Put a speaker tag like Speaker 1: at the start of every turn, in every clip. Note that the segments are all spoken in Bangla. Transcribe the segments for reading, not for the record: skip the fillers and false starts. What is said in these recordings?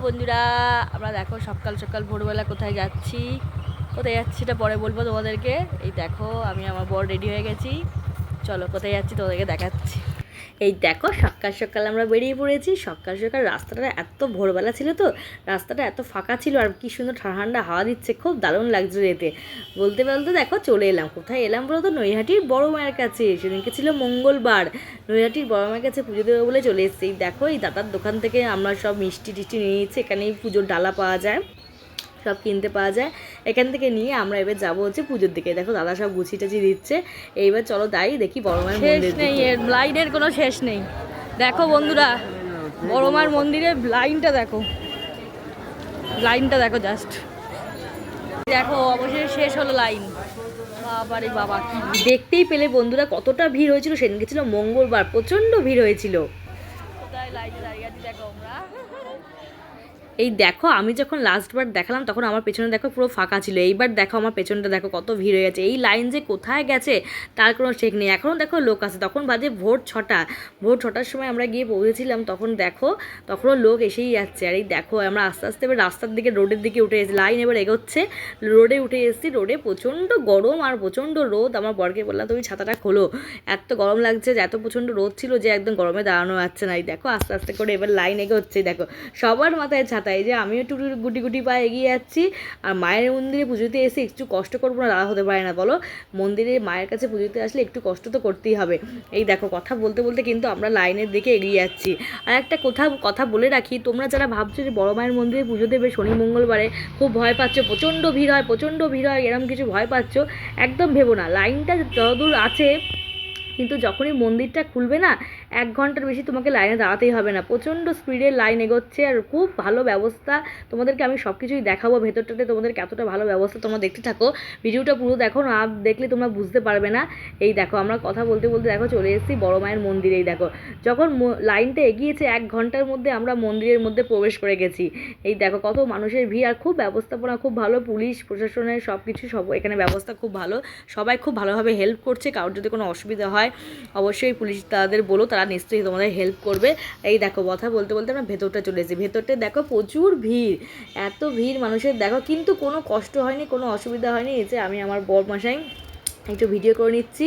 Speaker 1: বন্ধুরা, আমরা দেখো সকাল সকাল ভোরবেলা কোথায় যাচ্ছি এটা পরে বলবো তোমাদেরকে। এই দেখো আমি আমার বর রেডি হয়ে গেছি, চলো কোথায় যাচ্ছি তোমাদেরকে দেখাচ্ছি। এই দেখো সকাল সকাল আমরা বেরিয়ে পড়েছি। সকাল সকাল রাস্তাটা এত ভোরবেলা ছিল তো, রাস্তাটা এত ফাঁকা ছিল আর কি সুন্দর ঠান্ডা হাওয়া দিচ্ছে, খুব দারুণ লাগছে যেতে। বলতে বলতে দেখো চলে এলাম, কোথায় এলাম বলো তো, নৈহাটির বড় মায়ের কাছে। সেদিনকে ছিল মঙ্গলবার, নৈহাটির বড় মায়ের কাছে পুজো দেবো বলে চলে এসেছি। দেখো এই দাদার দোকান থেকে আমরা সব মিষ্টি টিষ্টি নিয়ে নিয়েছি, এখানেই পুজোর ডালা পাওয়া যায়, সব কিনতে পাওয়া যায়। এখান থেকে নিয়ে আমরা এবার যাবো হচ্ছে পুজোর দিকে। দেখো দাদা সব গুছিয়ে টাছি দিচ্ছে। এইবার চলো তাই দেখি বড় মায়ের মন্দির। নেই, এর লাইনের কোনো শেষ নেই। দেখো বন্ধুরা, বড় মায়ের মন্দিরের লাইনটা দেখো, লাইনটা দেখো জাস্ট দেখো, অবশেষে শেষ হলো লাইন। বাবারে বাবা, দেখতেই পেলে বন্ধুরা কতটা ভিড় হয়েছিল। সেদিনকে ছিল মঙ্গলবার, প্রচণ্ড ভিড় হয়েছিল। কোথায় লাইনে দাঁড়িয়ে আছি দেখো আমরা। এই দেখো আমি যখন লাস্টবার দেখালাম তখন আমার পেছনে দেখো পুরো ফাঁকা ছিল, এইবার দেখো আমার পেছনটা দেখো কত ভিড় হয়ে গেছে। এই লাইন যে কোথায় গেছে তার কোনো ঠিক নেই। এখনও দেখো লোক আছে, তখন বাজে ভোর 6টা, ভোর 6টার সময় আমরা গিয়ে পৌঁছেছিলাম, তখন দেখো তখনও লোক এসেই যাচ্ছে। আর এই দেখো আমরা আস্তে আস্তে এবার রাস্তার দিকে, রোডের দিকে উঠে এসেছি। লাইন এবার এগোচ্ছে, রোডে উঠে এসেছি। রোডে প্রচণ্ড গরম আর প্রচণ্ড রোদ। আমার বরকে বললাম তুমি ছাতাটা খোলো, এত গরম লাগছে, যে এত প্রচণ্ড রোদ ছিল যে একদম গরমে দাঁড়ানো যাচ্ছে না। এই দেখো আস্তে আস্তে করে এবার লাইন এগোচ্ছে, দেখো সবার মাথায় ছাতা। এই যে আমিও একটু গুটি গুটি পায়ে এগিয়ে যাচ্ছি। আর মায়ের মন্দিরে পুজোতে এসে একটু কষ্ট করবো না, দাদা হতে পারে না বলো। মন্দিরে মায়ের কাছে পুজোতে আসলে একটু কষ্ট তো করতেই হবে। এই দেখো কথা বলতে বলতে কিন্তু আমরা লাইনের দিকে এগিয়ে যাচ্ছি। আর একটা কথা বলে রাখি, তোমরা যারা ভাবছো যে বড় মায়ের মন্দিরে পুজো দেবে শনি মঙ্গলবারে, খুব ভয় পাচ্ছ, প্রচণ্ড ভিড় হয়, প্রচণ্ড ভিড় হয়, এরকম কিছু ভয় পাচ্ছ, একদম ভেবো না। লাইনটা যতদূর আছে, কিন্তু যখনই মন্দিরটা খুলবে না, 1 ঘন্টার বেশি তোমাকে লাইনে দাঁড়াতেই হবে না। প্রচণ্ড স্পিডে লাইন এগোচ্ছে আর খুব ভালো ব্যবস্থা। তোমাদেরকে আমি সব কিছুই দেখাবো ভেতরটাতে, তোমাদেরকে এতটা ভালো ব্যবস্থা। তোমরা দেখতে থাকো, ভিডিওটা পুরো দেখো, না দেখলে তোমরা বুঝতে পারবে না। এই দেখো আমরা কথা বলতে বলতে দেখো চলে এসেছি বড় মায়ের মন্দিরে। এই দেখো যখন লাইনটা এগিয়েছে 1 ঘন্টার মধ্যে আমরা মন্দিরের মধ্যে প্রবেশ করে গেছি। এই দেখো কত মানুষের ভিড় আর খুব ব্যবস্থাপনা খুব ভালো, পুলিশ প্রশাসনের সব কিছু সব এখানে ব্যবস্থা খুব ভালো, সবাই খুব ভালোভাবে হেল্প করছে। কারোর যদি কোনো অসুবিধা হয় অবশ্যই পুলিশ তাদের বলো, তারা নিশ্চয়ই তোমাদের হেল্প করবে। এই দেখো কথা বলতে বলতে আমরা ভেতরটা চলে এসেছি। ভেতরটা দেখো প্রচুর ভিড়, এত ভিড় মানুষের দেখো, কিন্তু কোনো কষ্ট হয়নি, কোনো অসুবিধা হয়নি। এই যে আমি আমার বর মশাই একটু ভিডিও করে নিচ্ছি।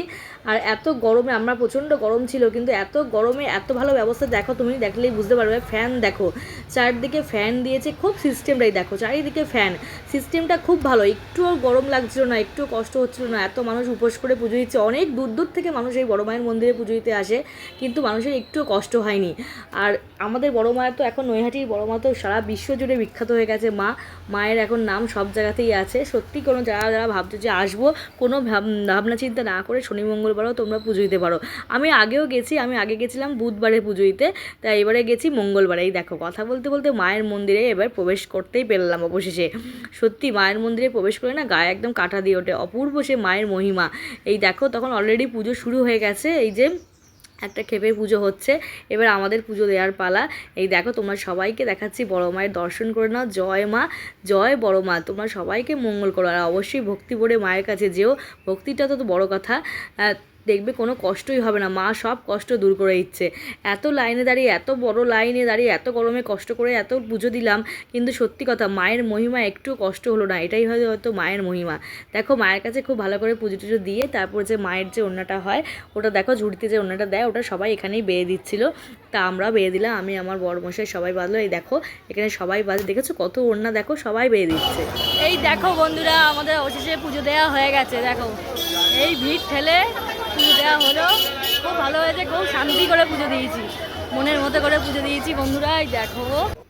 Speaker 1: আর এত গরমে, আমরা প্রচণ্ড গরম ছিল, কিন্তু এত গরমে এত ভালো ব্যবস্থা দেখো, তুমি দেখলেই বুঝতে পারবে। ফ্যান দেখো, চারদিকে ফ্যান দিয়েছে, খুব সিস্টেমটাই দেখো, চারিদিকে ফ্যান, সিস্টেমটা খুব ভালো। একটুও গরম লাগছিল না, একটুও কষ্ট হচ্ছিল না। এত মানুষ উপোস করে পুজো দিচ্ছে, অনেক দূর দূর থেকে মানুষ এই বড় মায়ের মন্দিরে পুজো দিতে আসে, কিন্তু মানুষের একটুও কষ্ট হয়নি। আর আমাদের বড় মায়ের তো এখন নৈহাটির বড় মা তো সারা বিশ্ব জুড়ে বিখ্যাত হয়ে গেছে। মায়ের এখন নাম সব জায়গাতেই আছে। সত্যি কোনো যারা ভাবছো যে আসবো, কোনো ভাবনা চিন্তা না করে শনি মঙ্গলবারও তোমরা পুজো দিতে পারো। আমি আগেও গেছি, আমি আগে গেছিলাম বুধবারে পুজো দিতে, তাই এবারে গেছি মঙ্গলবারে। এই দেখো কথা বলতে বলতে মায়ের মন্দিরে এবার প্রবেশ করতেই পেলাম অবশেষে। সত্যি মায়ের মন্দিরে প্রবেশ করে না গায়ে একদম কাঁটা দিয়ে ওঠে, অপূর্ব সে মায়ের মহিমা। এই দেখো তখন অলরেডি পুজো শুরু হয়ে গেছে, এই যে একটা ক্ষেপে পুজো হচ্ছে, এবার আমাদের পুজো দেওয়ার পালা। এই দেখো তোমরা সবাইকে দেখাচ্ছি, বড় মায়ের দর্শন করে নাও। জয় মা, জয় বড় মা, তোমরা সবাইকে মঙ্গল করো। আর অবশ্যই ভক্তি ভরে মায়ের কাছে যেও, ভক্তিটা তো বড় কথা। দেখবে কোনো কষ্টই হবে না, মা সব কষ্ট দূর করে দিচ্ছে। এত লাইনে দাঁড়িয়ে, এত বড় লাইনে দাঁড়িয়ে, এত গরমে কষ্ট করে এত পুজো দিলাম, কিন্তু সত্যি কথা মায়ের মহিমা একটু কষ্ট হলো না, এটাই হয়তো মায়ের মহিমা। দেখো মায়ের কাছে খুব ভালো করে পুজো টুজো দিয়ে তারপর যে মায়ের যে ওড়নাটা হয়, ওটা দেখো ঝুড়িতে যে ওড়নাটা দেয়, ওটা সবাই এখানেই বেয়ে দিচ্ছিলো, তা আমরা বেয়ে দিলাম। আমি আমার বড়মশাই সবাই বাঁধলো। এই দেখো এখানে সবাই বাঁধে, দেখেছো কত ওড়না, দেখো সবাই বেয়ে দিচ্ছে। এই দেখো বন্ধুরা আমাদের অবশেষে পুজো দেওয়া হয়ে গেছে। দেখো এই ভিড় ঠেলে পুজো দেওয়া হলো, খুব ভালো হয়েছে, খুব শান্তি করে পুজো দিয়েছি, মনের মতো করে পুজো দিয়েছি বন্ধুরা। এই দেখো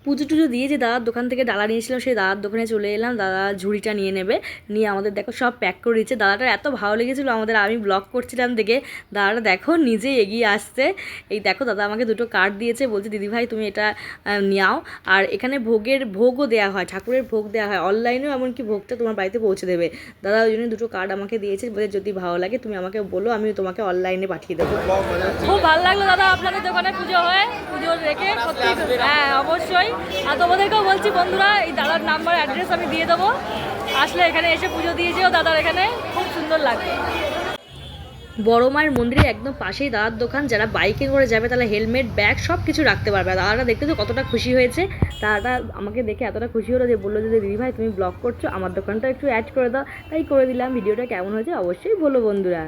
Speaker 1: পুজো টুজো দিয়ে যে দাদার দোকান থেকে ডালা নিয়েছিলাম, সেই দাদার দোকানে চলে এলাম। দাদা ঝুড়িটা নিয়ে নেবে, নিয়ে আমাদের দেখো সব প্যাক করে দিচ্ছে। দাদাটা এত ভালো লেগেছিলো আমাদের, আমি ব্লগ করছিলাম দেখে দাদাটা দেখো নিজেই এগিয়ে আসছে। এই দেখো দাদা আমাকে 2টো কার্ড দিয়েছে, বলছে দিদিভাই তুমি এটা নাও। আর এখানে ভোগও দেওয়া হয়, ঠাকুরের ভোগ দেওয়া হয়, অনলাইনেও এমনকি ভোগটা তোমার বাড়িতে পৌঁছে দেবে। দাদা ওই জন্য 2টো কার্ড আমাকে দিয়েছে, বলে যদি ভালো লাগে তুমি আমাকে বলো, আমি তোমাকে অনলাইনে পাঠিয়ে দেবো। খুব ভালো লাগলো দাদা আপনাদের দোকানে পুজো হয়ে, পুজো রেখে সত্যি। হ্যাঁ অবশ্যই। আর তোমাদেরকেও বলছি বন্ধুরা, এই দাদার নাম্বার অ্যাড্রেস আমি দিয়ে দেবো, আসলে এখানে এসে পুজো দিয়ে যেও, দাদার এখানে খুব সুন্দর লাগবে। বড় মায়ের মন্দিরের একদম পাশেই দাদার দোকান, যারা বাইকে করে যাবে তাহলে হেলমেট ব্যাগ সব কিছু রাখতে পারবে। দাদাটা দেখতে তো কতটা খুশি হয়েছে, দাদাটা আমাকে দেখে এতটা খুশি হলো যে বললো যে দিদি ভাই তুমি ব্লগ করছো, আমার দোকানটা একটু অ্যাড করে দাও। তাই করে দিলাম। ভিডিওটা কেমন হয়েছে অবশ্যই বলো বন্ধুরা।